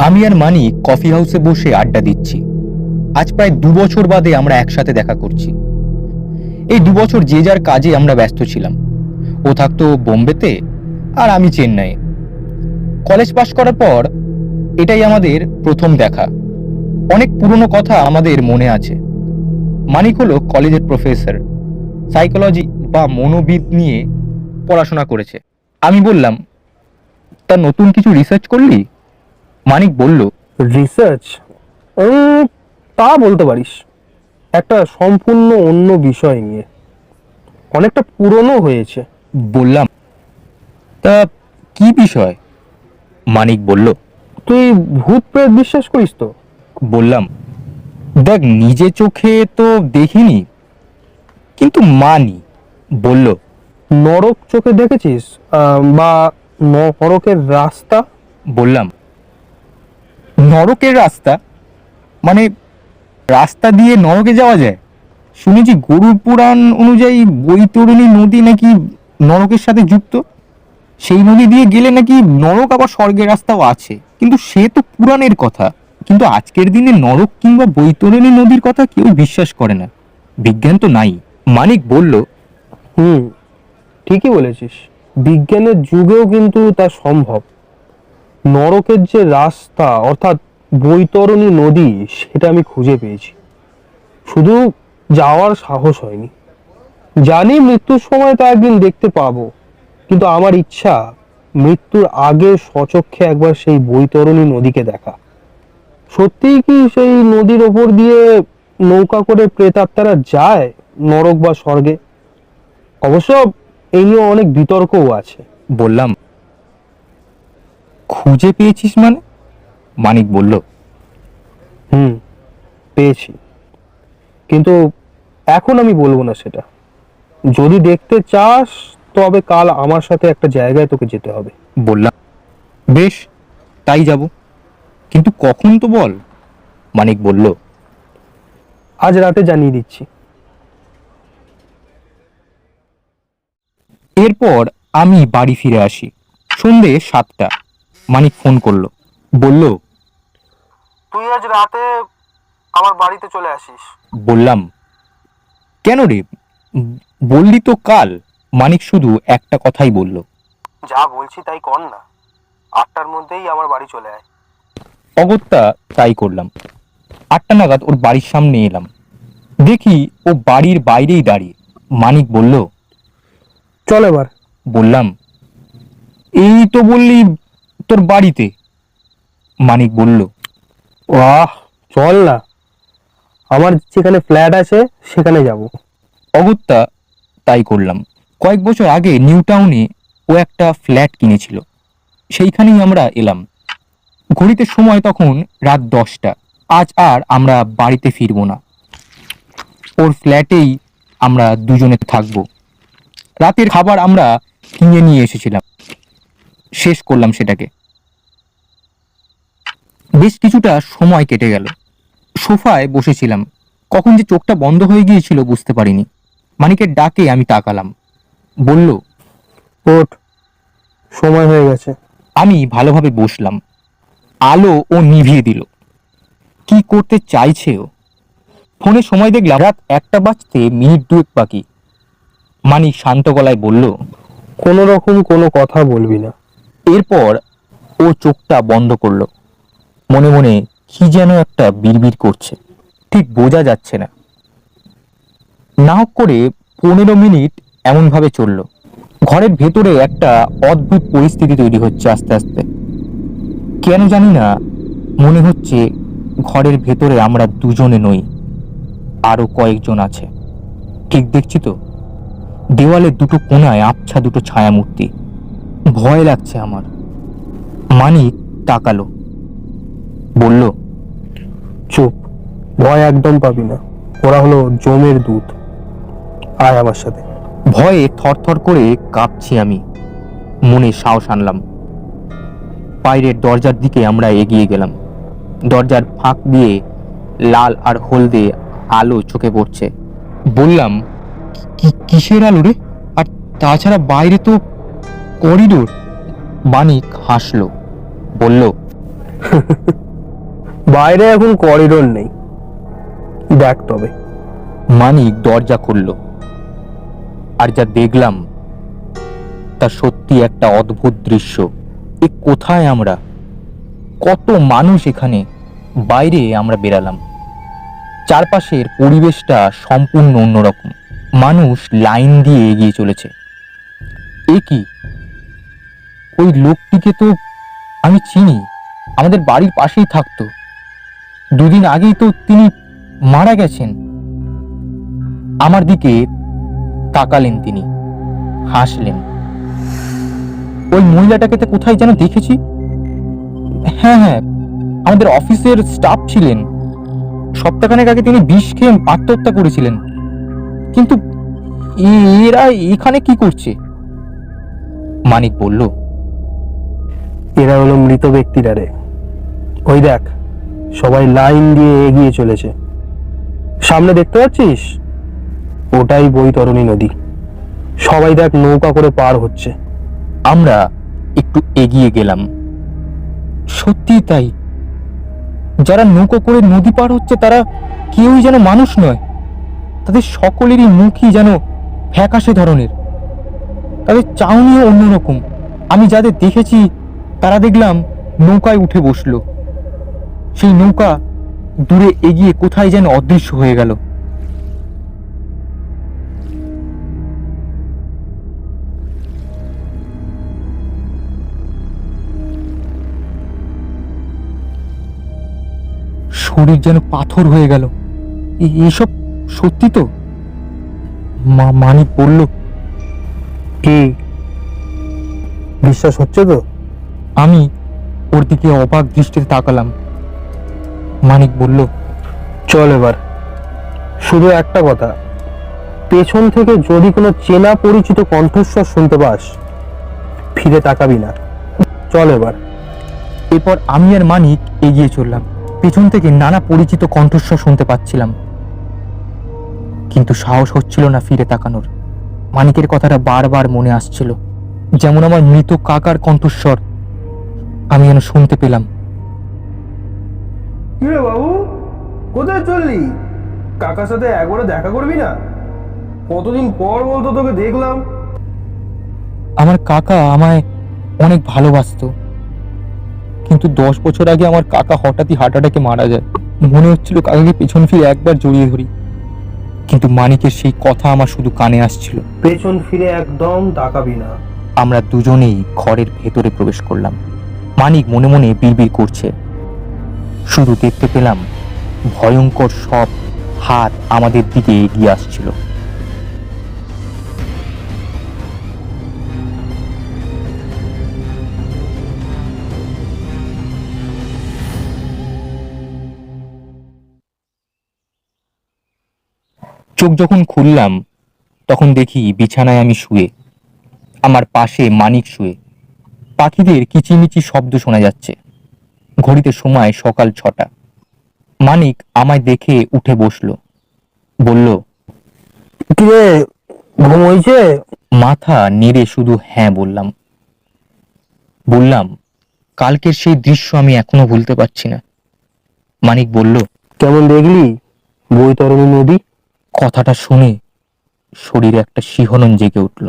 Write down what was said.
আমি আর মানিক কফি হাউসে বসে আড্ডা দিচ্ছি। আজ প্রায় 2 বছর বাদে আমরা একসাথে দেখা করছি। এই 2 বছর যে যার কাজে আমরা ব্যস্ত ছিলাম। ও থাকতো বোম্বেতে আর আমি চেন্নাইয়ে। কলেজ পাশ করার পর এটাই আমাদের প্রথম দেখা। অনেক পুরনো কথা আমাদের মনে আছে। মানিক হলো কলেজের প্রফেসর, সাইকোলজি বা মনোবিদ নিয়ে পড়াশোনা করেছে। আমি বললাম, তা নতুন কিছু রিসার্চ করলি? মানিক বলল, রিসার্চ? তা বলতে পারিস, একটা সম্পূর্ণ অন্য বিষয় নিয়ে, অনেকটা পুরনো হয়েছে। বললাম, তা কি বিষয়? মানিক বলল, তুই ভূত প্রেত বিশ্বাস করিস তো? বললাম, দেখ, নিজে চোখে তো দেখিনি, কিন্তু মানি। বলল, নরক চোখে দেখেছিস? বা নরকের রাস্তা? বললাম, নরকের রাস্তা মানে রাস্তা দিয়ে নরকে যাওয়া যায়? শুনেছি গরুর পুরাণ অনুযায়ী বৈতরণী নদী নাকি নরকের সাথে যুক্ত। সেই নদী দিয়ে গেলে নাকি নরক আবার স্বর্গের রাস্তাও আছে, কিন্তু সে তো পুরাণের কথা। কিন্তু আজকের দিনে নরক কিংবা বৈতরণী নদীর কথা কেউ বিশ্বাস করে না, বিজ্ঞান তো নাই। মানিক বলল, ঠিকই বলেছিস, বিজ্ঞানের যুগেও কিন্তু তা সম্ভব। নরকের যে রাস্তা অর্থাৎ বৈতরণী নদী, সেটা আমি খুঁজে পেয়েছি, শুধু যাওয়ার সাহস হয়নি। জানি মৃত্যুর সময় তা একদিন দেখতে পাবো, কিন্তু আমার ইচ্ছা মৃত্যুর আগে স্বচক্ষে একবার সেই বৈতরণী নদীকে দেখা। সত্যিই কি সেই নদীর ওপর দিয়ে নৌকা করে প্রেতাত্মারা যায় নরক বা স্বর্গে? অবশ্য এই নিয়ে অনেক বিতর্কও আছে। বললাম, খুঁজে পেয়েছিস মানে? মানিক বলল, পেয়েছি, কিন্তু এখন আমি বলবো না সেটা। যদি দেখতে চাস তবে কাল আমার সাথে একটা জায়গায় তোকে যেতে হবে। বললাম, বেশ, তাই যাব, কিন্তু কখন তো বল। মানিক বলল, আজ রাতে জানিয়ে দিচ্ছি। এরপর আমি বাড়ি ফিরে আসি। সন্ধে 7টা। মানিক ফোন করলো, বলল, তুই আজ রাতে আমার বাড়িতে চলে আসিস। বললাম, কেন রে? বললি তো কাল। মানিক শুধু একটা কথাই বলল, যা বলছি তাই কর না, 8টার মধ্যেই আমার বাড়ি চলে আয়। অগত্যা তাই করলাম। 8টা নাগাদ ওর বাড়ির সামনে এলাম। দেখি ও বাড়ির বাইরেই দাঁড়িয়ে। মানিক বলল, চল এবার। বললাম, এই তো বললি তোর বাড়িতে। মানিক বলল, আহ, চল না, আমার যেখানে ফ্ল্যাট আছে সেখানে যাব। অগত্যা তাই করলাম। কয়েক বছর আগে নিউ টাউনে ও একটা ফ্ল্যাট কিনেছিল, সেইখানেই আমরা এলাম। ঘড়িতে সময় তখন রাত 10টা। আজ আর আমরা বাড়িতে ফিরবো না, ওর ফ্ল্যাটেই আমরা দুজনে থাকবো। রাতের খাবার আমরা কিনে নিয়ে এসেছিলাম, শেষ করলাম সেটাকে। বেশ কিছুটা সময় কেটে গেল। সোফায় বসেছিলাম, কখন যে চোখটা বন্ধ হয়ে গিয়েছিল বুঝতে পারিনি। মানিকের ডাকে আমি তাকালাম। বলল, ওঠ, সময় হয়ে গেছে। আমি ভালোভাবে বসলাম। আলো ও নিভিয়ে দিল। কি করতে চাইছে ও? ফোনে সময় দেখলাম রাত 1টা বাজতে মিনিট 2 বাকি। মানিক শান্ত গলায় বলল, কোনো রকম কোনো কথা বলবি না। এরপর ও চোখটা বন্ধ করলো। মনে মনে কি যেন একটা বিড়বিড় করছে, ঠিক বোঝা যাচ্ছে না। না হোক করে 15 মিনিট এমনভাবে চলল। ঘরের ভেতরে একটা অদ্ভুত পরিস্থিতি তৈরি হচ্ছে আস্তে আস্তে। কেন জানি না মনে হচ্ছে ঘরের ভেতরে আমরা দুজনে নই, আরো কয়েকজন আছে। ঠিক দেখছি তো, দেওয়ালের দুটো কোণায় আবছা দুটো ছায়ামূর্তি। ভয় লাগছে আমার। মানিক তাকালো, বলল, চুপ, ভয় একদম পাবি না, ওরা হলো জমের দুধ। আয় আমার সাথে। ভয়ে থরথর করে কাঁপছি আমি। মনে সাহস আনলাম। বাইরের দরজার দিকে আমরা এগিয়ে গেলাম। দরজার ফাঁক দিয়ে লাল আর হলদে আলো চোখে পড়ছে। বললাম, কিসের আলো রে? আর তাছাড়া বাইরে তো করিডোর। মানিক হাসলো, বলল, বাইরে এখন করিডোর নেই, দেখ তবে। মানিক দরজা খুলল, আর যা দেখলাম তা সত্যি একটা অদ্ভুত দৃশ্য। এ কোথায় আমরা? কত মানুষ এখানে! বাইরে আমরা বেরালাম, চারপাশের পরিবেশটা সম্পূর্ণ অন্যরকম। মানুষ লাইন দিয়ে এগিয়ে চলেছে। এ কি? ওই লোকটিকে তো আমি চিনি, আমাদের বাড়ির পাশেই থাকতো। দুদিন আগেই তো তিনি মারা গেছেন। আমার দিকে তাকালেন তিনি, হাসলেন। ওই মহিলাটাকে তো কোথায় যেন দেখেছি। হ্যাঁ হ্যাঁ, আমাদের অফিসের স্টাফ ছিলেন। সপ্তাহখানেক আগে তিনি বিষ খেয়ে আত্মহত্যা করেছিলেন। কিন্তু এরা এখানে কি করছে? মানিক বলল, এরা হলো মৃত ব্যক্তিরা রে। ওই দেখ, সবাই লাইন দিয়ে এগিয়ে চলেছে। সামনে দেখতে পাচ্ছিস? ওটাই বৈতরণী নদী। সবাই দেখ নৌকা করে পার হচ্ছে। আমরা একটু এগিয়ে গেলাম। সত্যি তাই, যারা নৌকো করে নদী পার হচ্ছে তারা কেউই যেন মানুষ নয়। তাদের সকলেরই মুখই যেন ফ্যাকাশে ধরনের, তাদের চাউনিও অন্যরকম। আমি যাদের দেখেছি তারা দেখলাম নৌকায় উঠে বসলো। সেই নৌকা দূরে এগিয়ে কোথায় যেন অদৃশ্য হয়ে গেল। শরীর যেন পাথর হয়ে গেল। এসব সত্যি তো? মানিক বলল। কি বিশ্বাস হচ্ছে তো? আমি ওর দিকে অবাক দৃষ্টিতে তাকালাম। মানিক বলল, চল এবার। শুধু একটা কথা, পেছন থেকে যদি কোনো চেনা পরিচিত কণ্ঠস্বর শুনতে পাস, ফিরে তাকাবি না। চল এবার। এরপর আমি আর মানিক এগিয়ে চললাম। পেছন থেকে নানা পরিচিত কণ্ঠস্বর শুনতে পাচ্ছিলাম, কিন্তু সাহস হচ্ছিল না ফিরে তাকানোর। মানিকের কথাটা বারবার মনে আসছিল, যেমন আমার মৃত কাকার কণ্ঠস্বর আমি যেন শুনতে পেলাম। কিরে বাবু, কোথায় চললি? কাকার সাথে একবারে দেখা করবি না? কতদিন পর বলতো তোকে দেখলাম। আমার কাকা আমায় অনেক ভালোবাসতো, কিন্তু 10 বছর আগে আমার কাকা হঠাৎই হার্ট অ্যাটাকে মারা যায়। মনে হচ্ছিল কাকাকে পেছন ফিরে একবার জড়িয়ে ধরি, কিন্তু মানিকের সেই কথা আমার শুধু কানে আসছিল। পেছন ফিরে একদম তাকাবি না। আমরা দুজনেই ঘরের ভেতরে প্রবেশ করলাম। মানিক মনে মনে বিড়বিড় করছে। শুধু দেখতে পেলাম ভয়ঙ্কর সব হাত আমাদের দিকে এগিয়ে আসছিল। চোখ যখন খুললাম তখন দেখি বিছানায় আমি শুয়ে, আমার পাশে মানিক শুয়ে। পাখিদের কিচিমিচি শব্দ শোনা যাচ্ছে। ঘড়িতে সময় সকাল 6টা। মানিক আমায় দেখে উঠে বসলো, বলল, কিরে, ঘুম হয়েছে? মাথা নেড়ে শুধু হ্যাঁ বললাম। কালকের সেই দৃশ্য আমি এখনো ভুলতে পারছি না। মানিক বলল, কেমন দেখলি বৈতরণী নদী? কথাটা শুনে শরীরে একটা শিহরণ জেগে উঠল।